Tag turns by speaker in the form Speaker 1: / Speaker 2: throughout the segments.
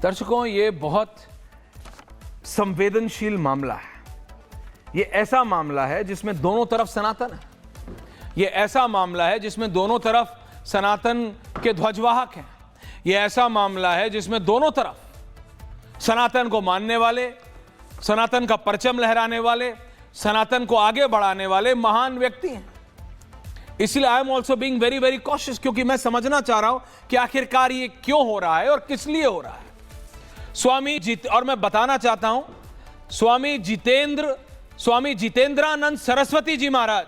Speaker 1: दर्शकों, ये बहुत संवेदनशील मामला है। ये ऐसा मामला है जिसमें दोनों तरफ सनातन है। ये ऐसा मामला है जिसमें दोनों तरफ सनातन के ध्वजवाहक हैं। ये ऐसा मामला है जिसमें दोनों तरफ सनातन को मानने वाले, सनातन का परचम लहराने वाले, सनातन को आगे बढ़ाने वाले महान व्यक्ति हैं। इसलिए I am also being very very cautious, क्योंकि मैं समझना चाह रहा हूं कि आखिरकार ये क्यों हो रहा है और किस लिए हो रहा है। और मैं बताना चाहता हूं, स्वामी जितेंद्रानंद सरस्वती जी महाराज,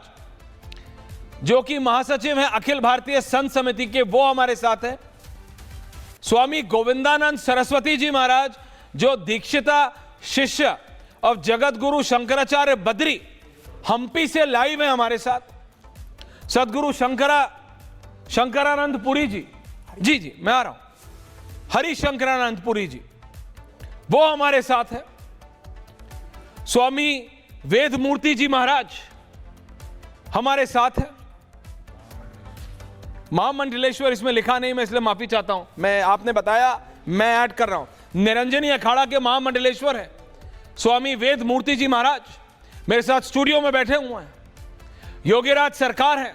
Speaker 1: जो कि महासचिव हैं अखिल भारतीय संत समिति के, वो हमारे साथ हैं। स्वामी गोविंदानंद सरस्वती जी महाराज, जो दीक्षिता शिष्य और जगत गुरु शंकराचार्य बद्री, हम्पी से लाइव हैं हमारे साथ। सदगुरु शंकरानंद पुरी जी मैं आ रहा हूं। हरि शंकरानंद पुरी जी, वो हमारे साथ है। स्वामी वेदमूर्ति जी महाराज हमारे साथ है। महामंडलेश्वर इसमें लिखा नहीं, मैं इसलिए माफी चाहता हूं। मैं आपने बताया, मैं ऐड कर रहा हूं। निरंजनी अखाड़ा के महामंडलेश्वर है स्वामी वेदमूर्ति जी महाराज, मेरे साथ स्टूडियो में बैठे हुए हैं। योगीराज सरकार है,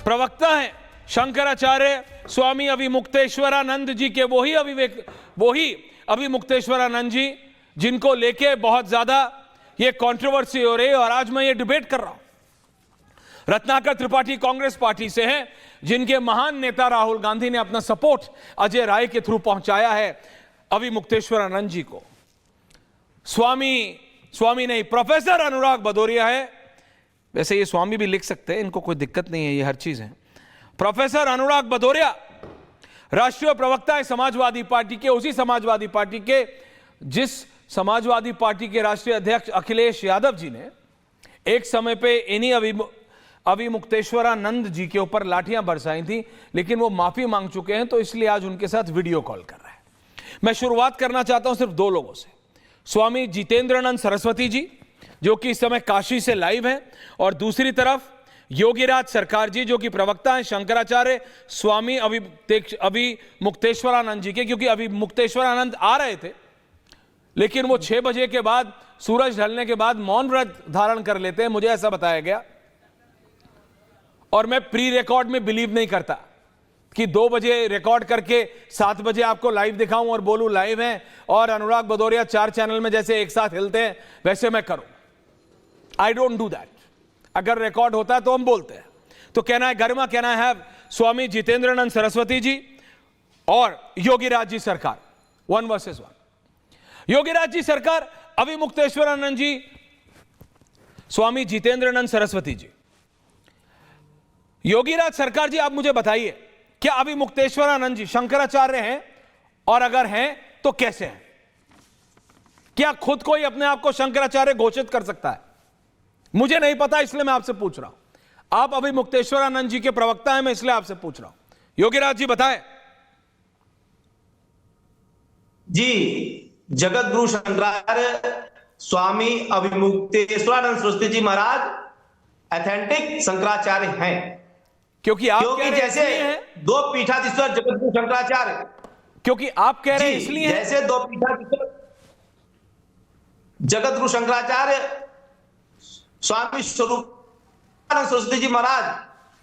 Speaker 1: प्रवक्ता हैं शंकराचार्य स्वामी अभिमुक्तेश्वरानंद जी के, वही अभिमुक्तेश्वरानंद जी, जिनको लेके बहुत ज्यादा ये कंट्रोवर्सी हो रही है। और आज मैं ये डिबेट कर रहा हूं। रत्नाकर त्रिपाठी कांग्रेस पार्टी से हैं, जिनके महान नेता राहुल गांधी ने अपना सपोर्ट अजय राय के थ्रू पहुंचाया है अभिमुक्तेश्वरानंद जी को। स्वामी नहीं, प्रोफेसर अनुराग भदौरिया है। वैसे ये स्वामी भी लिख सकते हैं, इनको कोई दिक्कत नहीं है, ये हर चीज है। प्रोफेसर अनुराग भदौरिया राष्ट्रीय प्रवक्ता है समाजवादी पार्टी के, उसी समाजवादी पार्टी के जिस समाजवादी पार्टी के राष्ट्रीय अध्यक्ष अखिलेश यादव जी ने एक समय पे इन्हीं अभिमुक्तेश्वरानंद जी के ऊपर लाठियां बरसाई थी, लेकिन वो माफी मांग चुके हैं, तो इसलिए आज उनके साथ वीडियो कॉल कर रहा है। मैं शुरुआत करना चाहता हूं सिर्फ दो लोगों से। स्वामी जितेंद्रानंद सरस्वती जी, जो कि इस समय काशी से लाइव हैं, और दूसरी तरफ योगीराज सरकार जी, जो कि प्रवक्ता हैं शंकराचार्य स्वामी अभिमुक्तेश्वरानंद जी के। क्योंकि अभिमुक्तेश्वरानंद आ रहे थे, लेकिन वो 6 बजे के बाद, सूरज ढलने के बाद मौन व्रत धारण कर लेते हैं, मुझे ऐसा बताया गया। और मैं प्री रिकॉर्ड में बिलीव नहीं करता कि 2 बजे रिकॉर्ड करके 7 बजे आपको लाइव दिखाऊं और बोलूं लाइव हैं, और अनुराग भदौरिया 4 चैनल में जैसे एक साथ हिलते हैं वैसे मैं करूं। I don't do that. अगर रिकॉर्ड होता है तो हम बोलते हैं। तो कहना है गरिमा, कहना है स्वामी जितेंद्रानंद सरस्वती जी और योगीराज जी सरकार, 1 वर्सेस 1। योगीराज जी सरकार, अभिमुक्तेश्वरानंद जी, स्वामी जितेंद्रानंद सरस्वती जी। योगीराज सरकार जी, आप मुझे बताइए, क्या अभिमुक्तेश्वरानंद जी शंकराचार्य हैं? और अगर हैं तो कैसे हैं? क्या खुद कोई अपने आप को शंकराचार्य घोषित कर सकता है? मुझे नहीं पता, इसलिए मैं आपसे पूछ रहा हूं। आप अभिमुक्तेश्वरानंद जी के प्रवक्ता हैं, मैं इसलिए आपसे पूछ रहा हूं। योगीराज जी बताएं।
Speaker 2: जी, जगत गुरु शंकराचार्य स्वामी अभिमुक्तेश्वरानंद सरस्वती जी महाराज ऑथेंटिक शंकराचार्य हैं।
Speaker 1: क्योंकि आप
Speaker 2: कह रहे जैसे हैं 2 पीठाधीश्वर जगत गुरु शंकराचार्य,
Speaker 1: क्योंकि आप कह रहे हैं इसलिए
Speaker 2: जैसे 2 पीठाधीश्वर जगत गुरु शंकराचार्य स्वामी स्वरूपानंद सरस्वती जी महाराज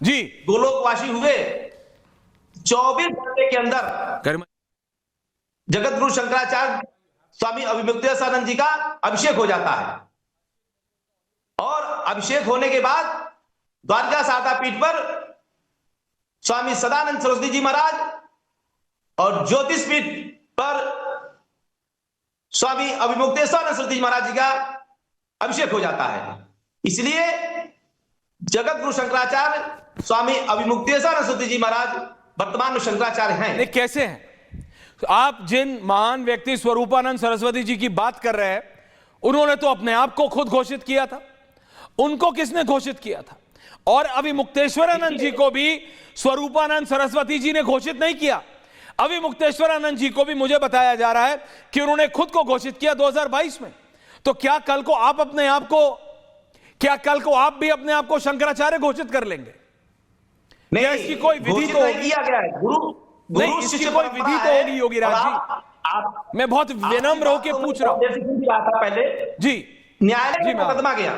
Speaker 1: जी
Speaker 2: गोलोकवासी हुए, 24 घंटे के अंदर जगत गुरु शंकराचार्य स्वामी अभिमुक्तेश्वरानंद जी का अभिषेक हो जाता है। और अभिषेक होने के बाद द्वारका शारदा पीठ पर स्वामी सदानंद सरस्वती जी महाराज और ज्योतिष पीठ पर स्वामी अभिमुक्तेश्वरानंद सरस्वती जी महाराज जी का अभिषेक हो जाता है। इसलिए जगत गुरु शंकराचार्य स्वामी अभिमुक्तेश्वरानंद सरस्वती जी महाराज वर्तमान में शंकराचार्य हैं।
Speaker 1: कैसे हैं? आप जिन महान व्यक्ति स्वरूपानंद सरस्वती जी की बात कर रहे हैं, उन्होंने तो अपने आप को खुद घोषित किया था। उनको किसने घोषित किया था? और अभिमुक्तेश्वरानंद जी को भी स्वरूपानंद सरस्वती जी ने घोषित नहीं किया। अभिमुक्तेश्वरानंद जी को भी मुझे बताया जा रहा है कि उन्होंने खुद को घोषित किया 2022 में। तो क्या कल को आप भी अपने आप को शंकराचार्य घोषित कर लेंगे?
Speaker 2: नहीं,
Speaker 1: इसकी कोई विधि तो
Speaker 2: किया गया है। गुरु
Speaker 1: नहीं, इसकी कोई विधि तो होगी योगीराज जी।
Speaker 2: आप
Speaker 1: मैं बहुत विनम्र होकर पूछ रहा हूं।
Speaker 2: जैसे पूछ रहा था पहले
Speaker 1: जी
Speaker 2: न्यायालय
Speaker 1: जी,
Speaker 2: में मुकदमा गया,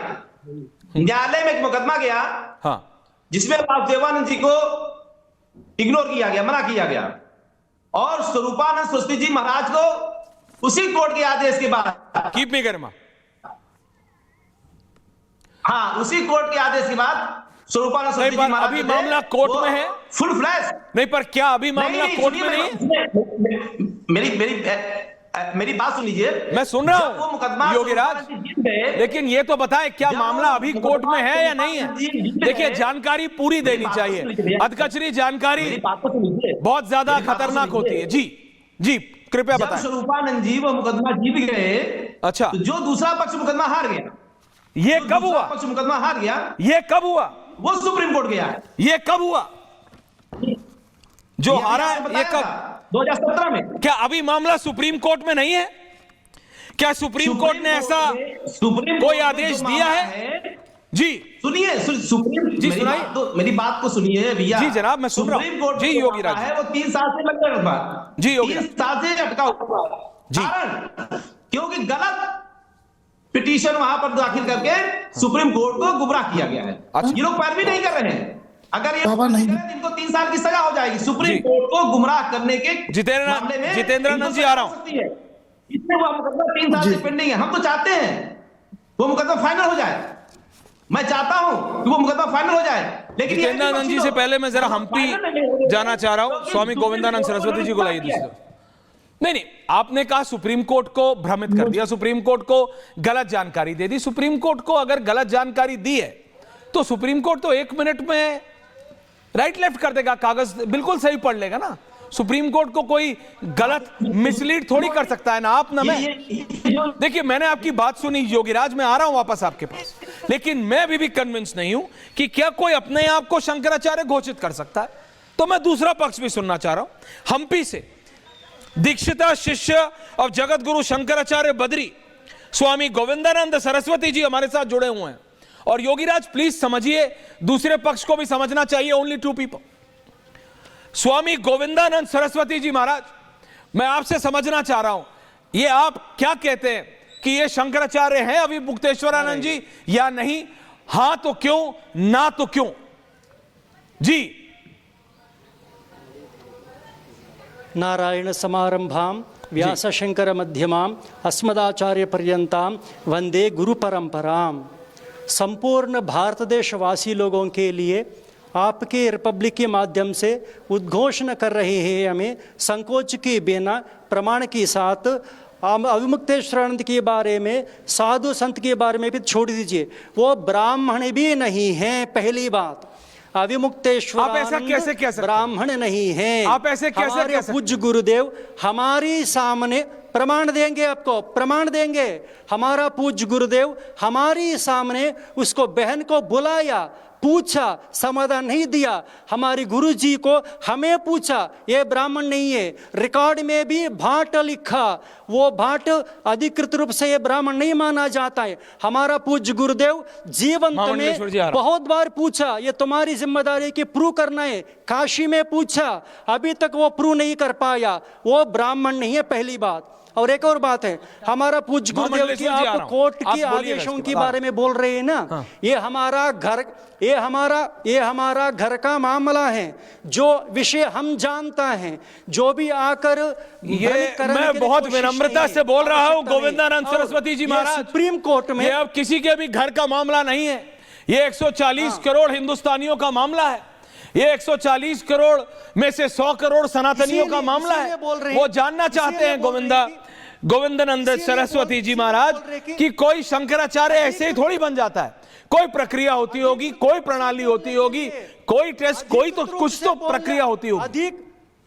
Speaker 2: न्यायालय में एक मुकदमा गया
Speaker 1: हाँ
Speaker 2: जिसमें वासुदेवानंद जी को इग्नोर किया गया, मना किया गया, और स्वरूपानंद सरस्वती जी महाराज को उसी कोर्ट के आदेश के बाद,
Speaker 1: कीप मी गरिमा,
Speaker 2: हाँ उसी कोर्ट के आदेश के बाद स्वरूपानंद
Speaker 1: नहीं
Speaker 2: सरस्वती जी
Speaker 1: पर
Speaker 2: महाराज
Speaker 1: अभी
Speaker 2: जो थे,
Speaker 1: मामला कोर्ट
Speaker 2: वो
Speaker 1: में है,
Speaker 2: फुल फ्लैश।
Speaker 1: नहीं पर क्या अभी मामला कोर्ट में नहीं है?
Speaker 2: मेरी बात सुन लीजिए,
Speaker 1: मैं सुन रहा
Speaker 2: जब वो मुकदमा
Speaker 1: हूं योगीराज,
Speaker 2: स्वरूपानंद जी जीत गए,
Speaker 1: लेकिन ये तो बताएं क्या
Speaker 2: जब
Speaker 1: मामला
Speaker 2: वो
Speaker 1: अभी
Speaker 2: मुकदमा
Speaker 1: कोर्ट में है या नहीं है?
Speaker 2: स्वरूपानंद जी जीत
Speaker 1: देखिए
Speaker 2: गए,
Speaker 1: जानकारी पूरी देनी
Speaker 2: बात तो सुन लीजिए
Speaker 1: चाहिए,
Speaker 2: भैया।
Speaker 1: अधकचरी जानकारी
Speaker 2: मेरी बात को सुन लीजिए,
Speaker 1: बहुत ज्यादा
Speaker 2: मेरी बात को
Speaker 1: खतरनाक
Speaker 2: सुन
Speaker 1: होती
Speaker 2: लीजिए।
Speaker 1: है। जी जी कृपया
Speaker 2: जब
Speaker 1: बताएं।
Speaker 2: स्वरूपानंद जी वो मुकदमा जीत गए,
Speaker 1: अच्छा
Speaker 2: तो जो दूसरा पक्ष मुकदमा हार गया,
Speaker 1: ये
Speaker 2: जो
Speaker 1: कब
Speaker 2: दूसरा
Speaker 1: हुआ?
Speaker 2: पक्ष मुकदमा हार गया,
Speaker 1: ये कब हुआ?
Speaker 2: वो सुप्रीम कोर्ट गया है।
Speaker 1: ये कब हुआ? जो
Speaker 2: ये
Speaker 1: हारा
Speaker 2: आपने
Speaker 1: है ये
Speaker 2: बताया
Speaker 1: कब?
Speaker 2: था, 2017 में।
Speaker 1: क्या अभी मामला सुप्रीम कोर्ट में नहीं है? क्या सुप्रीम कोर्ट ने ऐसा
Speaker 2: सुप्रीम
Speaker 1: कोई
Speaker 2: कोर्ट में
Speaker 1: आदेश
Speaker 2: जो
Speaker 1: दिया
Speaker 2: मामला
Speaker 1: है? जी
Speaker 2: सुनिए, सुप्रीम
Speaker 1: जी,
Speaker 2: मेरी
Speaker 1: सुनाइए।
Speaker 2: बात तो, मेरी बात को सुनिए भैया।
Speaker 1: जी जनाब, मैं सुन रहा हूं।
Speaker 2: सुप्रीम कोर्ट
Speaker 1: जी
Speaker 2: में जो
Speaker 1: योगीराज
Speaker 2: मामला है वो 3 साल से लगा हुआ,
Speaker 1: जी योगीराज।
Speaker 2: 3 साल से अटका हुआ है।
Speaker 1: जी।
Speaker 2: कारण क्योंकि गलत पिटीशन वहां पर दाखिल करके सुप्रीम कोर्ट को गुमराह किया गया है।
Speaker 1: अच्छा।
Speaker 2: ये लोग पैरवी नहीं कर रहे हैं, अगर ये
Speaker 3: बाबा नहीं।
Speaker 2: करें तो इनको 3 साल की सजा हो जाएगी। सुप्रीम
Speaker 1: जी।
Speaker 2: कोर्ट को गुमराह करने के मामले में
Speaker 1: जितेंद्रानंद
Speaker 2: इनको
Speaker 1: जी
Speaker 2: सजा
Speaker 1: आ रहा
Speaker 2: हो
Speaker 1: हूं।
Speaker 2: सकती है। इसलिए वो मुकदमा 3 साल से पेंडिंग है। हम तो चाहते हैं वो मुकदमा फाइनल हो जाए, मैं चाहता हूं कि वो मुकदमा फाइनल हो जाए, लेकिन ये
Speaker 1: जितेंद्रानंद जी से पहले मैं जरा हम्पी जाना चाह रहा हूं। स्वामी गोविंदानंद सरस्वती जी को लाइए दूसरी तरफ। नहीं नहीं, आपने कहा सुप्रीम कोर्ट को भ्रमित कर दिया, सुप्रीम कोर्ट को गलत जानकारी दे दी। सुप्रीम कोर्ट को अगर गलत जानकारी दी है तो सुप्रीम कोर्ट तो 1 मिनट में राइट लेफ्ट कर देगा, कागज बिल्कुल सही पढ़ लेगा ना। सुप्रीम कोर्ट को कोई गलत मिसलीड थोड़ी कर सकता है ना आप ना मैं। देखिए मैंने आपकी बात सुनी योगीराज, मैं आ रहा हूं वापस आपके पास, लेकिन मैं अभी भी कन्विंस नहीं हूं कि क्या कोई अपने आप को शंकराचार्य घोषित कर सकता है। तो मैं दूसरा पक्ष भी सुनना चाह रहा हूं। हम्पी से दीक्षिता शिष्य और जगत गुरु शंकराचार्य बद्री स्वामी गोविंदानंद सरस्वती जी हमारे साथ जुड़े हुए हैं। और योगीराज प्लीज समझिए, दूसरे पक्ष को भी समझना चाहिए, ओनली 2 पीपल। स्वामी गोविंदानंद सरस्वती जी महाराज, मैं आपसे समझना चाह रहा हूं, ये आप क्या कहते हैं कि ये शंकराचार्य हैं अभी मुक्तेश्वरानंद जी या नहीं? हां तो क्यों, ना तो क्यों? जी
Speaker 4: नारायण समारंभां व्यासशंकर मध्यमाम् अस्मदाचार्य पर्यंतां वंदे गुरु परंपराम। संपूर्ण भारत देशवासी लोगों के लिए आपके रिपब्लिक के माध्यम से उद्घोषणा कर रहे हैं, हमें संकोच के बिना प्रमाण के साथ अविमुक्तेश्वरानंद के बारे में, साधु संत के बारे में भी छोड़ दीजिए, वो ब्राह्मण भी नहीं हैं। पहली बात,
Speaker 1: आप ऐसा कैसे कह सकते हैं?
Speaker 4: ब्राह्मण नहीं हैं।
Speaker 1: आप ऐसे कैसे कह सकते हैं?
Speaker 4: पूज्य गुरुदेव हमारी सामने प्रमाण देंगे, आपको प्रमाण देंगे। हमारा पूज्य गुरुदेव हमारी सामने उसको बहन को बुलाया, पूछा, समाधान नहीं दिया। हमारे गुरु जी को हमें पूछा, ये ब्राह्मण नहीं है। रिकॉर्ड में भी भाट लिखा, वो भाट अधिकृत रूप से ये ब्राह्मण नहीं माना जाता है। हमारा पूज्य गुरुदेव जीवंत में बहुत बार पूछा, ये तुम्हारी जिम्मेदारी की प्रूव करना है। काशी में पूछा, अभी तक वो प्रूव नहीं कर पाया, वो ब्राह्मण नहीं है, पहली बात। और एक और बात है, हमारा पूज्य गुरुदेव की आप कोर्ट के आदेशों के बारे में बोल रहे हैं ना। हाँ। ये हमारा घर का मामला है, जो विषय हम जानता है, जो भी आकर
Speaker 1: ये मैं बहुत विनम्रता से बोल रहा हूं गोविंदानंद सरस्वती जी महाराज,
Speaker 4: सुप्रीम कोर्ट में
Speaker 1: ये अब किसी के भी घर का मामला नहीं है, ये 140 करोड़ हिंदुस्तानियों का मामला है। ये 140 करोड़ में से 100 करोड़ सनातनियों का मामला है। वो जानना चाहते हैं गोविंदानंद सरस्वती जी महाराज कि कोई शंकराचार्य ऐसे ही थोड़ी बन जाता है। कोई प्रक्रिया होती होगी, कोई प्रणाली होती होगी, कोई टेस्ट, कोई तो कुछ तो प्रक्रिया होती होगी।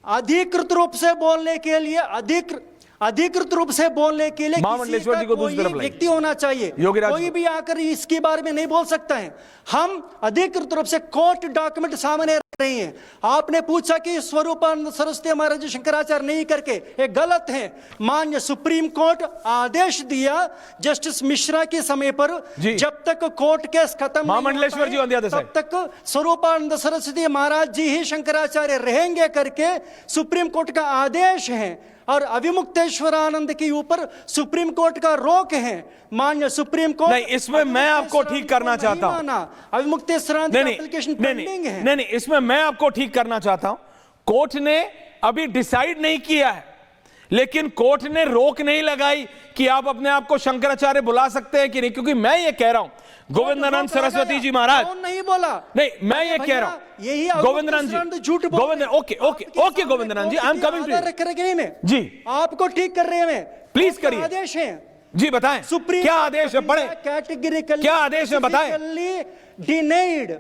Speaker 4: अधिकृत रूप से बोलने के लिए अधिकृत रूप से बोलने के लिए
Speaker 1: महामंडलेश्वर जी को दूसरी तरफ
Speaker 4: व्यक्ति होना चाहिए। कोई भी आकर इसके बारे में नहीं बोल सकता है। हम अधिकृत रूप से कोर्ट डॉक्यूमेंट सामने रहे हैं। आपने पूछा कि स्वरूपानंद सरस्वती महाराज शंकराचार्य नहीं करके, ये गलत है। मान्य सुप्रीम कोर्ट आदेश दिया जस्टिस मिश्रा के समय पर, जब तक कोर्ट केस खत्म
Speaker 1: महामंडलेश्वर जी
Speaker 4: तब तक स्वरूपानंद सरस्वती महाराज जी ही शंकराचार्य रहेंगे करके सुप्रीम कोर्ट का आदेश है। और अविमुक्तेश्वरानंद के ऊपर सुप्रीम कोर्ट का रोक है। मान्य सुप्रीम कोर्ट
Speaker 1: नहीं, इसमें मैं आपको ठीक करना चाहता हूं।
Speaker 4: अविमुक्तेश्वरानंद की एप्लीकेशन पेंडिंग है।
Speaker 1: नहीं, इसमें मैं आपको ठीक करना चाहता हूं। कोर्ट ने अभी डिसाइड नहीं किया है, लेकिन कोर्ट ने रोक नहीं लगाई कि आप अपने आप को शंकराचार्य बुला सकते हैं कि नहीं, क्योंकि मैं ये कह रहा हूं गोविंदानंद सरस्वती जी महाराज
Speaker 4: नहीं बोला।
Speaker 1: नहीं, मैं ये कह रहा हूं
Speaker 4: यही
Speaker 1: गोविंदानंद जी,
Speaker 4: झूठ
Speaker 1: Govind, okay Govindanand ji, I am coming to ji,
Speaker 4: आपको ठीक कर रहे हैं।
Speaker 1: प्लीज करिए।
Speaker 4: आदेश है
Speaker 1: जी, बताएं
Speaker 4: सुप्रीम
Speaker 1: क्या आदेश है, पढ़े
Speaker 4: कैटेगरिकली
Speaker 1: क्या आदेश है, बताएं।
Speaker 4: डिनाइड